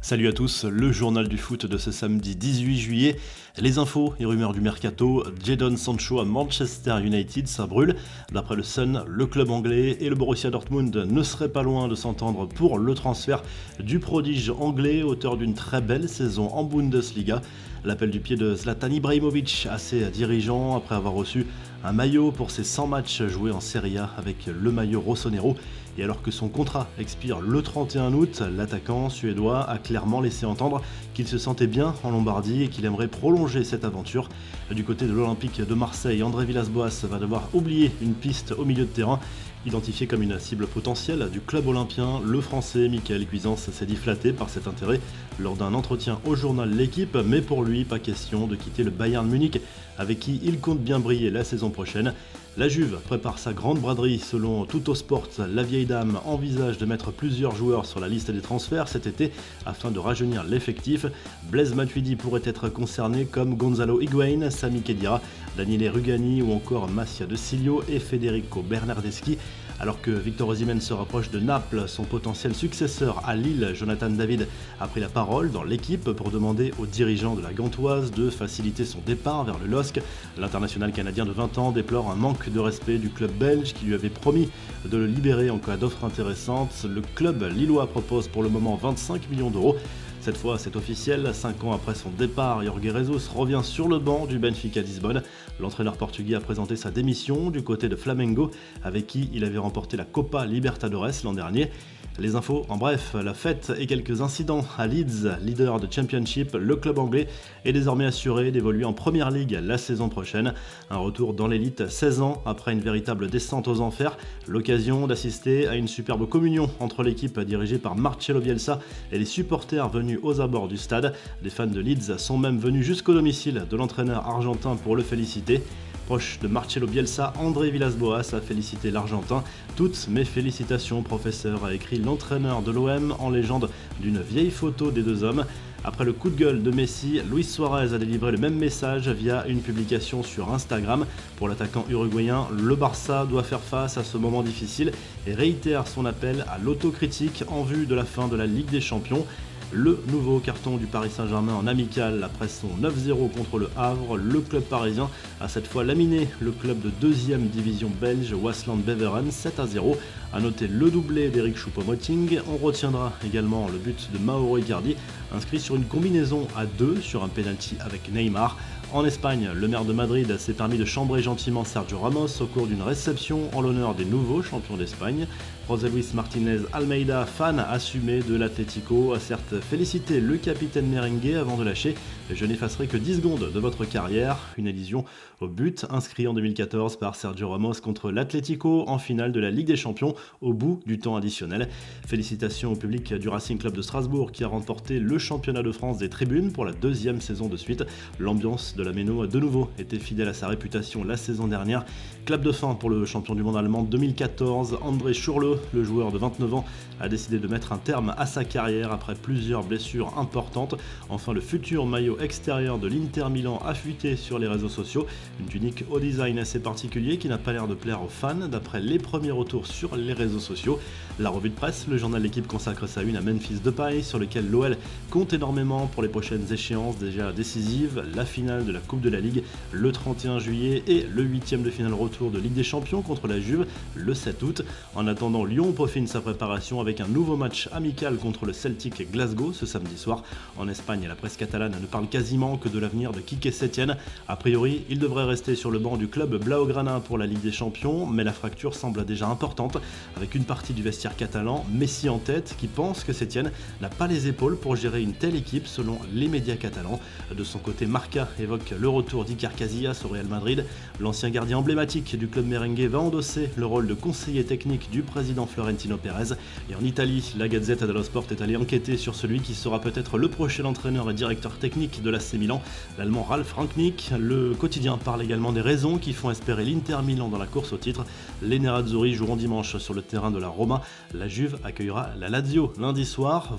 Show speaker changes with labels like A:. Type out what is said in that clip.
A: Salut à tous, le journal du foot de ce samedi 18 juillet. Les infos et rumeurs du mercato, Jadon Sancho à Manchester United, ça brûle. D'après le Sun, le club anglais et le Borussia Dortmund ne seraient pas loin de s'entendre pour le transfert du prodige anglais, auteur d'une très belle saison en Bundesliga. L'appel du pied de Zlatan Ibrahimovic à ses dirigeants après avoir reçu un maillot pour ses 100 matchs joués en Serie A avec le maillot rossonero. Et alors que son contrat expire le 31 août, l'attaquant suédois a clairement laissé entendre qu'il se sentait bien en Lombardie et qu'il aimerait prolonger cette aventure. Du côté de l'Olympique de Marseille, André Villas-Boas va devoir oublier une piste au milieu de terrain. Identifié comme une cible potentielle du club olympien, le français Michael Cuisance s'est dit flatté par cet intérêt lors d'un entretien au journal L'Équipe, mais pour lui, pas question de quitter le Bayern Munich avec qui il compte bien briller la saison prochaine. La Juve prépare sa grande braderie. Selon Tuttosport, la vieille dame envisage de mettre plusieurs joueurs sur la liste des transferts cet été afin de rajeunir l'effectif. Blaise Matuidi pourrait être concerné comme Gonzalo Higuaín, Sami Khedira, Daniele Rugani ou encore Massia De Silio et Federico Bernardeschi. Alors que Victor Osimhen se rapproche de Naples, son potentiel successeur à Lille, Jonathan David, a pris la parole dans l'Équipe pour demander aux dirigeants de la Gantoise de faciliter son départ vers le LOSC. L'international canadien de 20 ans déplore un manque de respect du club belge qui lui avait promis de le libérer en cas d'offre intéressante. Le club lillois propose pour le moment 25 millions d'euros. Cette fois, c'est officiel, 5 ans après son départ, Jorge Jesus revient sur le banc du Benfica Lisbonne. L'entraîneur portugais a présenté sa démission du côté de Flamengo, avec qui il avait remporté la Copa Libertadores l'an dernier. Les infos, en bref, la fête et quelques incidents à Leeds, leader de Championship. Le club anglais est désormais assuré d'évoluer en Première Ligue la saison prochaine. Un retour dans l'élite 16 ans après une véritable descente aux enfers. L'occasion d'assister à une superbe communion entre l'équipe dirigée par Marcelo Bielsa et les supporters venus aux abords du stade. Des fans de Leeds sont même venus jusqu'au domicile de l'entraîneur argentin pour le féliciter. Proche de Marcelo Bielsa, André Villas-Boas a félicité l'Argentin. Toutes mes félicitations, professeur, a écrit l'entraîneur de l'OM en légende d'une vieille photo des deux hommes. Après le coup de gueule de Messi, Luis Suarez a délivré le même message via une publication sur Instagram. Pour l'attaquant uruguayen, le Barça doit faire face à ce moment difficile et réitère son appel à l'autocritique en vue de la fin de la Ligue des Champions. Le nouveau carton du Paris Saint-Germain en amical après son 9-0 contre le Havre. Le club parisien a cette fois laminé le club de 2e division belge Waasland Beveren 7-0. A noter le doublé d'Eric Choupo-Moting. On retiendra également le but de Mauro Icardi inscrit sur une combinaison à 2 sur un penalty avec Neymar. En Espagne, le maire de Madrid s'est permis de chambrer gentiment Sergio Ramos au cours d'une réception en l'honneur des nouveaux champions d'Espagne. José Luis Martinez Almeida, fan assumé de l'Atlético, a certes félicité le capitaine merengue avant de lâcher « Je n'effacerai que 10 secondes de votre carrière », une allusion au but inscrit en 2014 par Sergio Ramos contre l'Atlético en finale de la Ligue des Champions au bout du temps additionnel. Félicitations au public du Racing Club de Strasbourg qui a remporté le championnat de France des tribunes pour la 2e saison de suite. L'ambiance de la Méno a de nouveau été fidèle à sa réputation la saison dernière. Clap de fin pour le champion du monde allemand 2014, André Schürrle, le joueur de 29 ans, a décidé de mettre un terme à sa carrière après plusieurs blessures importantes. Enfin, le futur maillot extérieur de l'Inter Milan a fuité sur les réseaux sociaux. Une tunique au design assez particulier qui n'a pas l'air de plaire aux fans d'après les premiers retours sur les réseaux sociaux. La revue de presse, le journal L'Équipe consacre sa une à Memphis Depay sur lequel l'OL compte énormément pour les prochaines échéances déjà décisives, la finale de la Coupe de la Ligue le 31 juillet et le 8e de finale retour de Ligue des Champions contre la Juve le 7 août. En attendant, Lyon peaufine sa préparation avec un nouveau match amical contre le Celtic Glasgow ce samedi soir. En Espagne, la presse catalane ne parle quasiment que de l'avenir de Quique Setién. A priori, il devrait rester sur le banc du club Blaugrana pour la Ligue des Champions, mais la fracture semble déjà importante avec une partie du vestiaire catalan, Messi en tête, qui pense que Setién n'a pas les épaules pour gérer une telle équipe selon les médias catalans. De son côté, Marca évoque le retour d'Iker Casillas au Real Madrid. L'ancien gardien emblématique du club merengue va endosser le rôle de conseiller technique du président Florentino Pérez. Et en Italie, la Gazzetta dello Sport est allée enquêter sur celui qui sera peut-être le prochain entraîneur et directeur technique de l'AC Milan, l'allemand Ralf Rangnick. Le quotidien parle également des raisons qui font espérer l'Inter Milan dans la course au titre. Les Nerazzurri joueront dimanche sur le terrain de la Roma. La Juve accueillera la Lazio lundi soir.